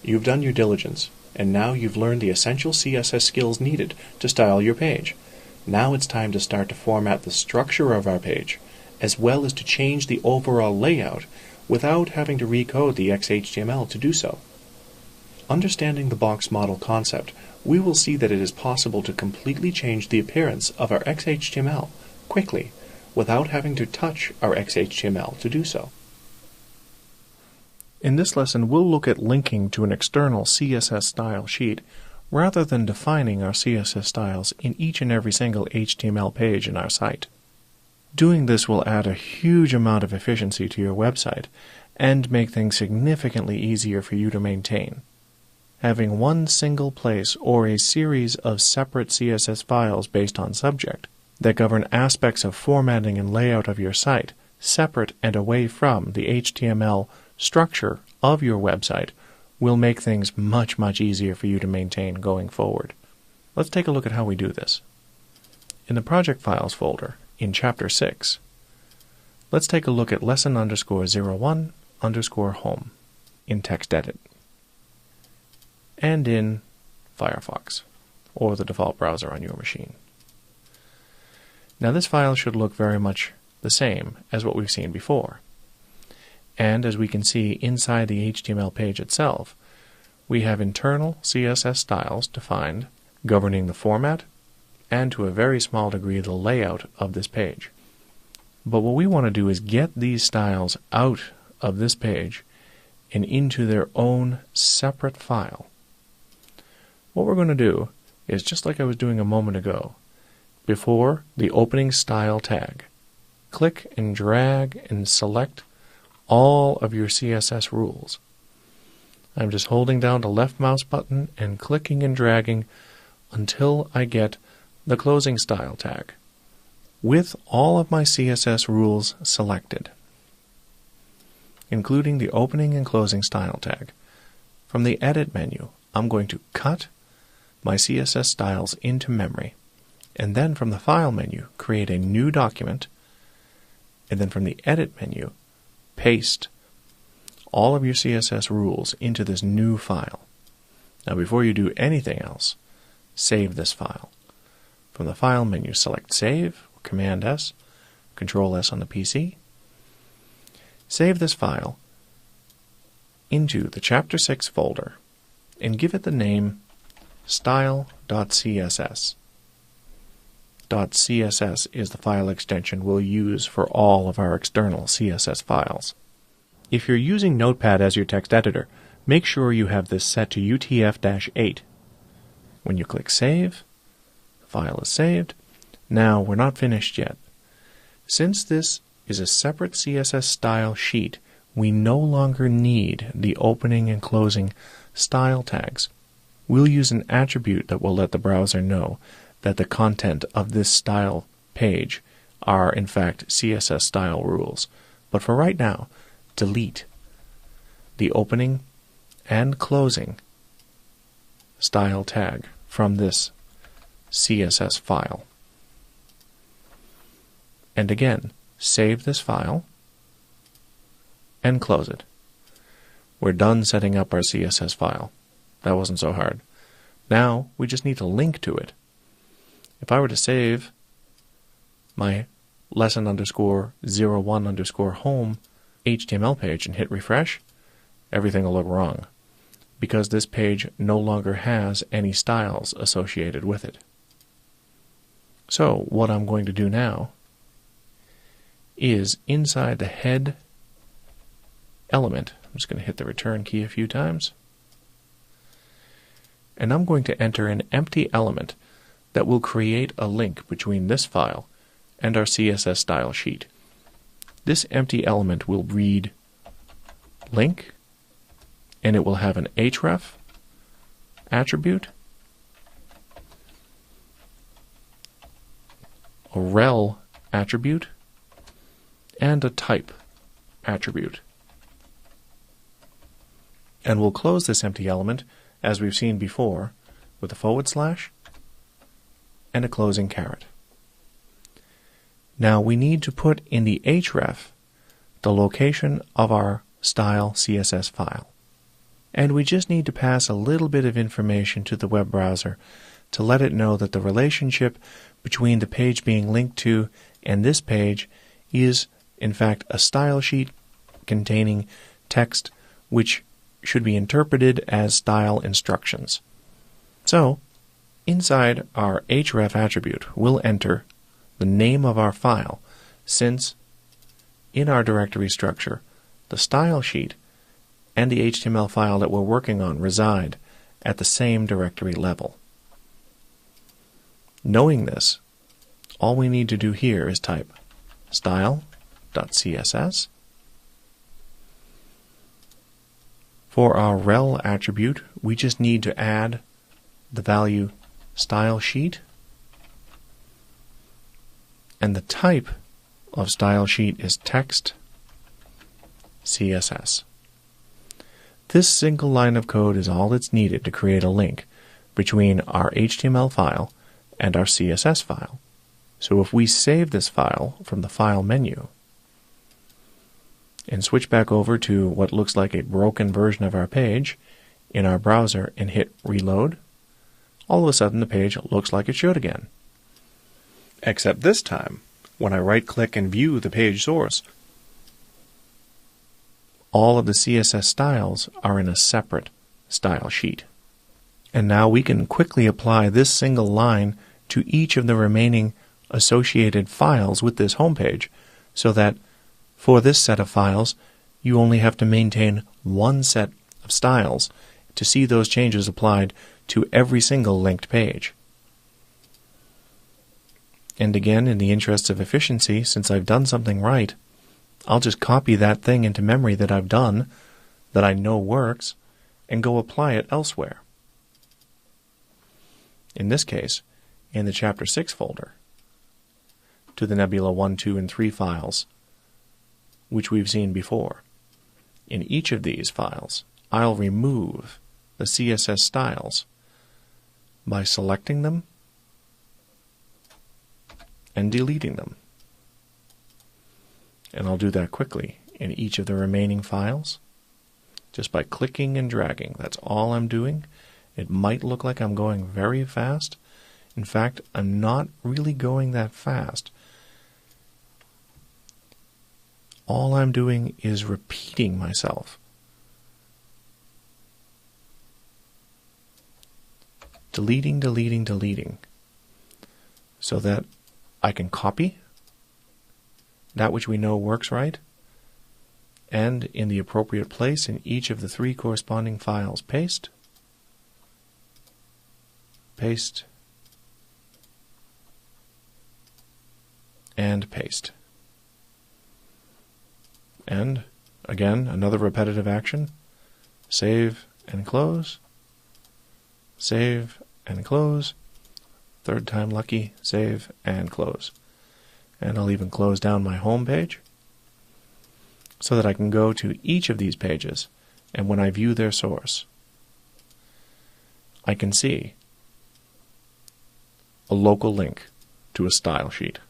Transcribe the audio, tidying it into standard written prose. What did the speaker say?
You've done your diligence, and now you've learned the essential CSS skills needed to style your page. Now it's time to start to format the structure of our page, as well as to change the overall layout without having to recode the XHTML to do so. Understanding the box model concept, we will see that it is possible to completely change the appearance of our XHTML quickly without having to touch our XHTML to do so. In this lesson, we'll look at linking to an external CSS style sheet rather than defining our CSS styles in each and every single HTML page in our site. Doing this will add a huge amount of efficiency to your website and make things significantly easier for you to maintain. Having one single place or a series of separate CSS files based on subject that govern aspects of formatting and layout of your site, separate and away from the HTML structure of your website, will make things much easier for you to maintain going forward. Let's take a look at how we do this. In the Project Files folder, in Chapter 6, let's take a look at lesson_01_home in TextEdit and in Firefox, or the default browser on your machine. Now this file should look very much the same as what we've seen before. And as we can see inside the HTML page itself, we have internal CSS styles defined, governing the format and to a very small degree the layout of this page. But what we want to do is get these styles out of this page and into their own separate file. What we're going to do is, just like I was doing a moment ago, before the opening style tag, click and drag and select all of your CSS rules. I'm just holding down the left mouse button and clicking and dragging until I get the closing style tag with all of my CSS rules selected, including the opening and closing style tag. From the Edit menu, I'm going to cut my CSS styles into memory, and then from the File menu, create a new document, and then from the Edit menu, paste all of your CSS rules into this new file. Now before you do anything else, save this file. From the File menu, select Save, Command-S, Control-S on the PC. Save this file into the Chapter 6 folder and give it the name style.css. .css is the file extension we'll use for all of our external CSS files. If you're using Notepad as your text editor, make sure you have this set to UTF-8. When you click Save, the file is saved. Now, we're not finished yet. Since this is a separate CSS style sheet, we no longer need the opening and closing style tags. We'll use an attribute that will let the browser know that the content of this style page are in fact CSS style rules. But for right now, delete the opening and closing style tag from this CSS file. And again, save this file and close it. We're done setting up our CSS file. That wasn't so hard. Now we just need to link to it. If I were to save my lesson_01_home HTML page and hit refresh, everything will look wrong because this page no longer has any styles associated with it. So what I'm going to do now is inside the head element, I'm just going to hit the return key a few times, and I'm going to enter an empty element that will create a link between this file and our CSS style sheet. This empty element will read link, and it will have an href attribute, a rel attribute, and a type attribute. And we'll close this empty element, as we've seen before, with a / and a closing caret. Now we need to put in the href the location of our style CSS file. And we just need to pass a little bit of information to the web browser to let it know that the relationship between the page being linked to and this page is, in fact, a style sheet containing text which should be interpreted as style instructions. So, inside our href attribute, we'll enter the name of our file, since in our directory structure, the style sheet and the HTML file that we're working on reside at the same directory level. Knowing this, all we need to do here is type style.css. For our rel attribute, we just need to add the value style sheet, and the type of style sheet is text CSS. This single line of code is all that's needed to create a link between our HTML file and our CSS file. So if we save this file from the File menu and switch back over to what looks like a broken version of our page in our browser and hit Reload, all of a sudden the page looks like it should again. Except this time, when I right-click and view the page source, all of the CSS styles are in a separate style sheet. And now we can quickly apply this single line to each of the remaining associated files with this homepage, so that for this set of files, you only have to maintain one set of styles to see those changes applied to every single linked page. And again, in the interest of efficiency, since I've done something right, I'll just copy that thing into memory that I've done, that I know works, and go apply it elsewhere. In this case, in the Chapter 6 folder, to the Nebula 1, 2, and 3 files, which we've seen before. In each of these files, I'll remove the CSS styles by selecting them and deleting them. And I'll do that quickly in each of the remaining files, just by clicking and dragging. That's all I'm doing. It might look like I'm going very fast. In fact, I'm not really going that fast. All I'm doing is repeating myself. Deleting, deleting, deleting, so that I can copy that which we know works right, and in the appropriate place in each of the 3 corresponding files, paste, paste, and paste. And again, another repetitive action. Save and close. Save and close. Third time lucky. Save and close. And I'll even close down my home page so that I can go to each of these pages, and when I view their source, I can see a local link to a style sheet.